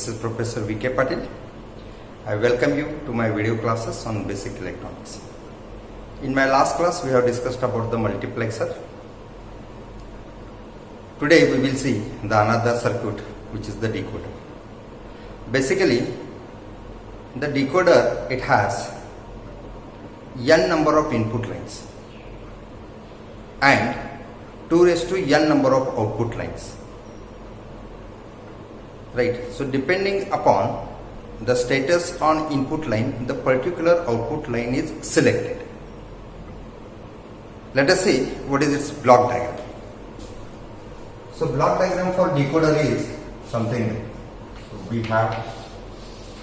This is Professor V.K. Patil. I welcome you to my video classes on basic electronics. In my last class, we have discussed about the multiplexer. Today we will see the another circuit, which is the decoder. Basically, the decoder, it has n number of input lines and 2 raised to n number of output lines. Right, so depending upon the status on input line, the particular output line is selected. Let us see what is its block diagram. So block diagram for decoder is something like, so we have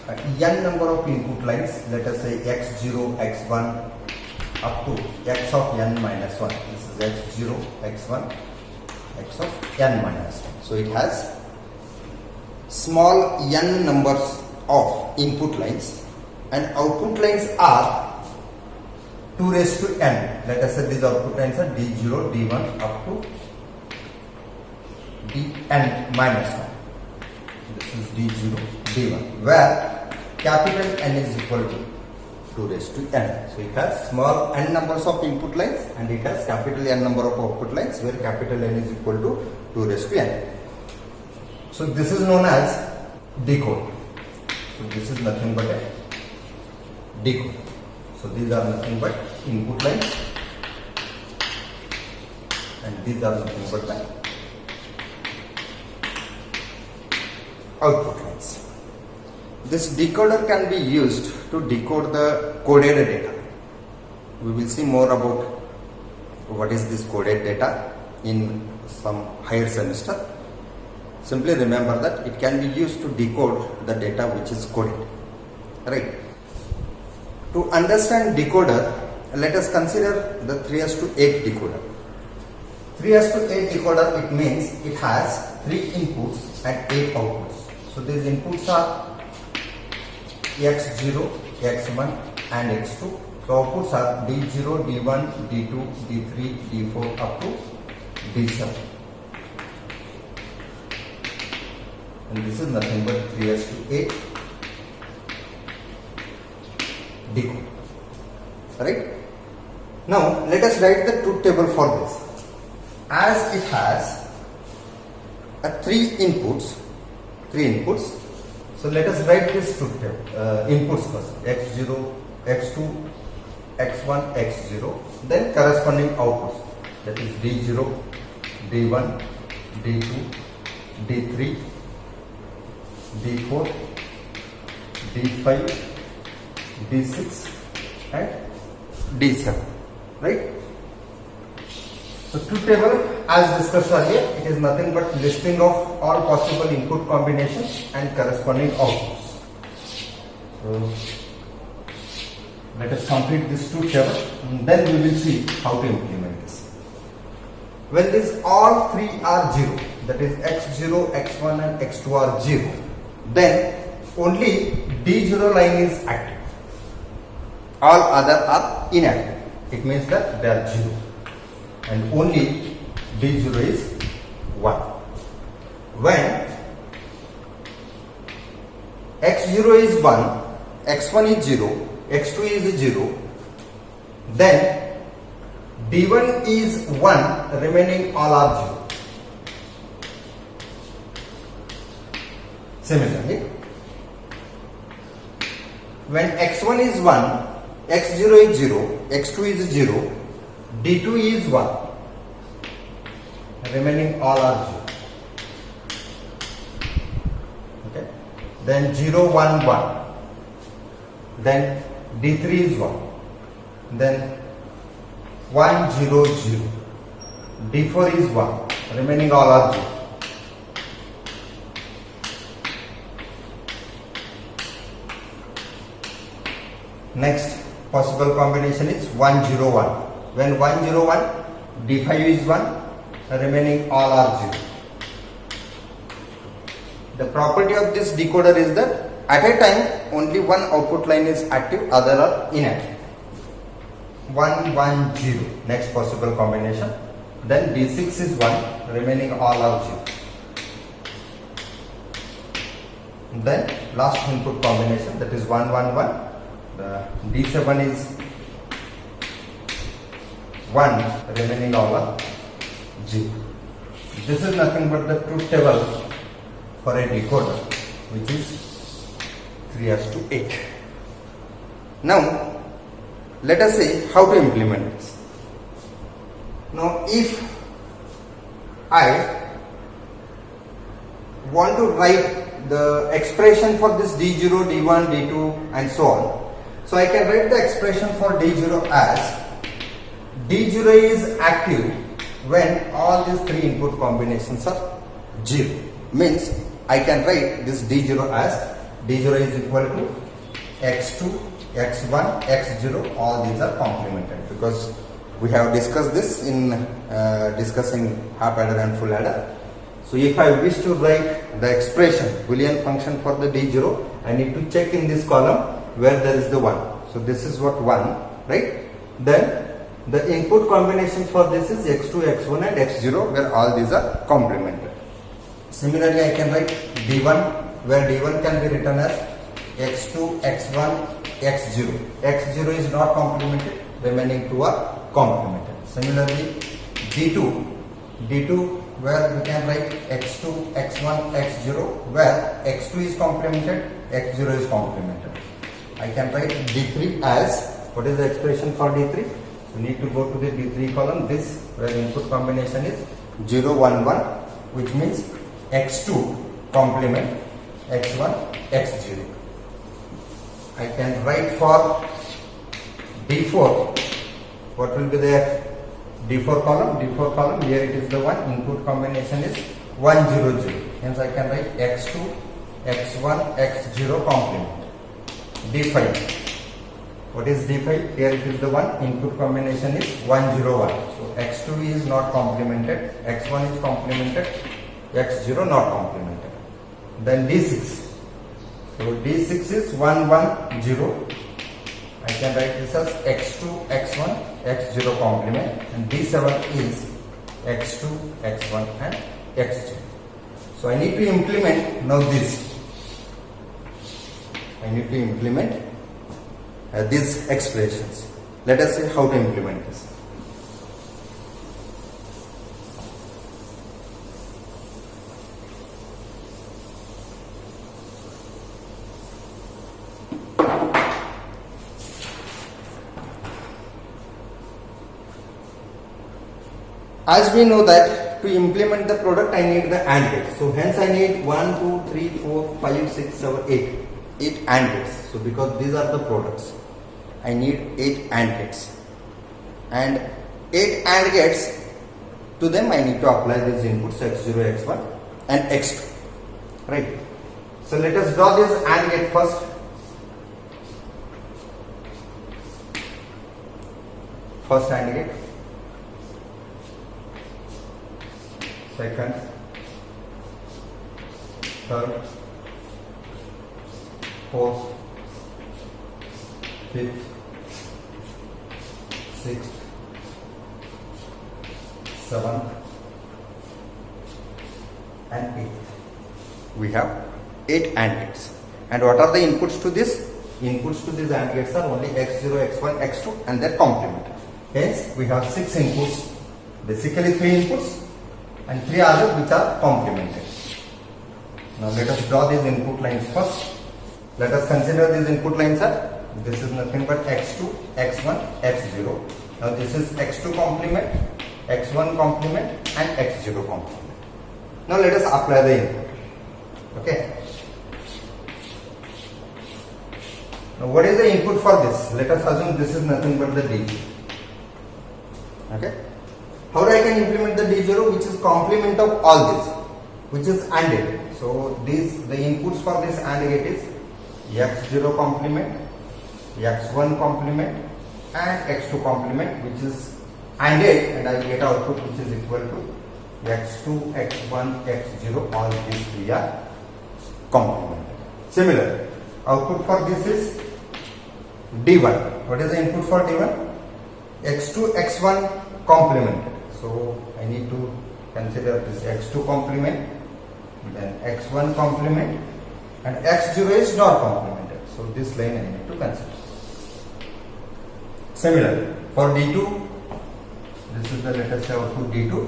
n number of input lines, let us say x0, x1 up to x of n minus 1. This is x0, x1, x of n minus 1. So it has small n numbers of input lines and output lines are 2 raised to n. Let us say these output lines are d0, d1 up to dn minus 1. This is d0, d1, where capital N is equal to 2 raised to n. So it has small n numbers of input lines and it has capital N number of output lines where capital N is equal to 2 raised to n. So this is known as decoder. So this is nothing but a decoder. So these are nothing but input lines and these are nothing but the output lines. This decoder can be used to decode the coded data. We will see more about what is this coded data in some higher semester. Simply remember that it can be used to decode the data which is coded. Right. To understand decoder, let us consider the 3:8 decoder. 3:8 decoder, it means it has 3 inputs and 8 outputs. So these inputs are x0, x1 and x2. So outputs are d0, d1, d2, d3, d4 up to d7. And this is nothing but 3:8 decoder. Right? Now let us write the truth table for this. As it has 3 inputs, so let us write this truth table. Inputs first, x0, x2, x1, x0, then corresponding outputs, that is d0, d1, d2, d3, d4, d5, d6 and d7. Right? So truth table, as discussed earlier, it is nothing but listing of all possible input combinations and corresponding outputs. So let us complete this truth table and then we will see how to implement this. When these all 3 are 0, that is x0, x1 and x2 are 0, then only d0 line is active. All other are inactive. It means that they are 0 and only d0 is 1. When x0 is 1, x1 is 0, x2 is 0, then d1 is 1, remaining all are 0. Similarly, when x1 is 1, x0 is 0, x2 is 0, d2 is 1, remaining all are 0. Okay. Then 0, 1, 1. Then d3 is 1. Then 1, 0, 0. d4 is 1, remaining all are 0. Next possible combination is 1, 0, 1. When 1, 0, 1, d5 is 1, remaining all are 0. The property of this decoder is that at a time only one output line is active, other are inactive. 1, 1, 0, next possible combination. Then d6 is 1, remaining all are 0. then last input combination, that is 1 1 1. The D7 is 1, remaining all are 0. This is nothing but the truth table for a decoder, which is 3:8. Now let us see how to implement this. Now if I want to write the expression for this D0, D1, D2 and so on, so I can write the expression for D0 as D0 is active when all these three input combinations are 0. Means I can write this D0 as D0 is equal to X2, X1, X0, all these are complemented, because we have discussed this in discussing half adder and full adder. So if I wish to write the expression, Boolean function for the D0, I need to check in this column where there is the 1. So this is what 1, right? Then the input combination for this is X2, X1 and X0, where all these are complemented. Similarly, I can write D1, where D1 can be written as X2, X1, X0. X0 is not complemented, remaining 2 are complemented. Similarly, D2, where we can write X2, X1, X0, where X2 is complemented, X0 is complemented. I can write D3 as, what is the expression for D3? We need to go to the D3 column, this where input combination is 0, 1, 1, which means X2 complement X1, X0. I can write for D4, what will be the D4 column, here it is the 1, input combination is 1, 0, 0. Hence I can write X2, X1, X0 complement. D5, what is D5? Here it is the 1, input combination is 1, 0, 1. So X2 is not complemented, X1 is complemented, X0 not complemented. Then D6, so D6 is 1, 1, 0. I can write this as X2, X1, X0 complement, and D7 is X2, X1 and X0. So I need to implement now this. I need to implement these expressions. Let us see how to implement this. As we know that to implement the product I need the AND gates. So hence I need 1, 2, 3, 4, 5, 6, 7, 8. 8 AND gates. So because these are the products, I need 8 AND gates. And 8 AND gates, to them I need to apply these inputs X0, X1 and X2. Right. So let us draw this AND gate first. First AND gate. Second, third, fourth, fifth, sixth, seventh, and eighth. We have 8 AND gates. And what are the inputs to this? Inputs to these AND gates are only X0, X1, X2 and their complement. Hence, we have 6 inputs, basically 3 inputs. And 3 others which are complemented. Now let us draw these input lines first. Let us consider these input lines are, this is nothing but X2, X1, X0. Now this is X2 complement, X1 complement and X0 complement. Now let us apply the input. Okay. Now what is the input for this? Let us assume this is nothing but the D. Okay. How I can implement the D0, which is complement of all this, which is ANDed. So the inputs for this AND gate is X0 complement, X1 complement and X2 complement, which is ANDed, and I will get output which is equal to X2, X1, X0, all these 3 are complemented. Similar, output for this is D1. What is the input for D1? X2, X1 complemented. So I need to consider this X2 complement, then X1 complement, and x0 is not complemented. So this line I need to consider. Similarly, for D2, this is the, let us say, output D2,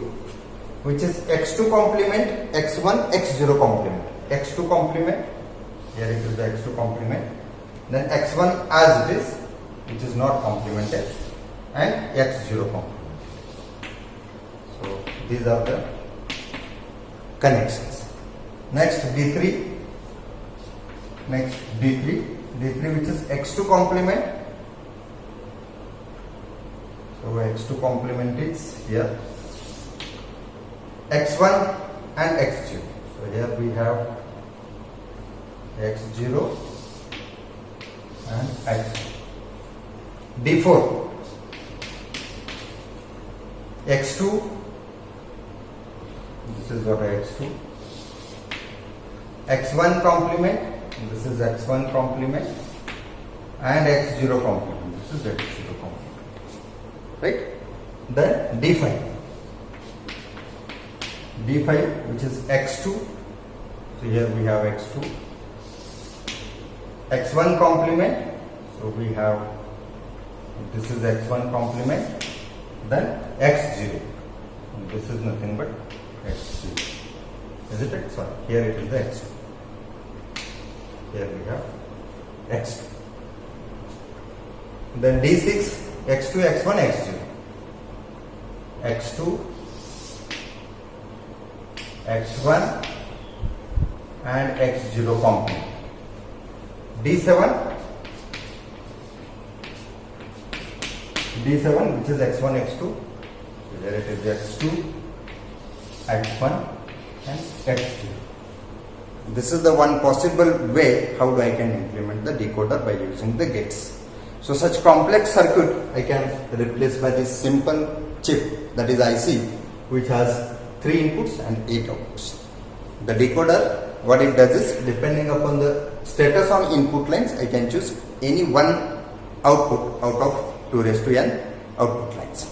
which is x2 complement, x1, x0 complement. x2 complement, here it is the x2 complement, then x1 as it is, which is not complemented, and x0 complement. So these are the connections. Next D3, which is x2 complement. So x2 complement is here, x1 and x0. So here we have x0 and x2. D4, x2, this is what x2, x1 complement, this is x1 complement, and x0 complement, this is x0 complement, right? Then D5, which is x2, so here we have x2, x1 complement, so we have, this is x1 complement, then x0, and this is nothing but x0, isn't it? Sorry, here it is the x2, here we have x2, then D6, x2, x1, x0, x2, x1 and x0 complement. D7, which is x1, x2, so there it is x2, x1 and x0. This is the one possible way how I can implement the decoder by using the gates. So such complex circuit I can replace by this simple chip, that is IC, which has 3 inputs and 8 outputs. The decoder, what it does is, depending upon the status on input lines, I can choose any one output out of 2 raised to n output lines.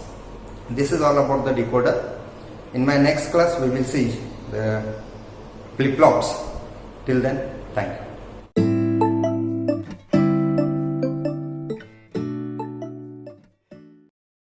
This is all about the decoder. In my next class we will see the flip-flops. Till then, thank you.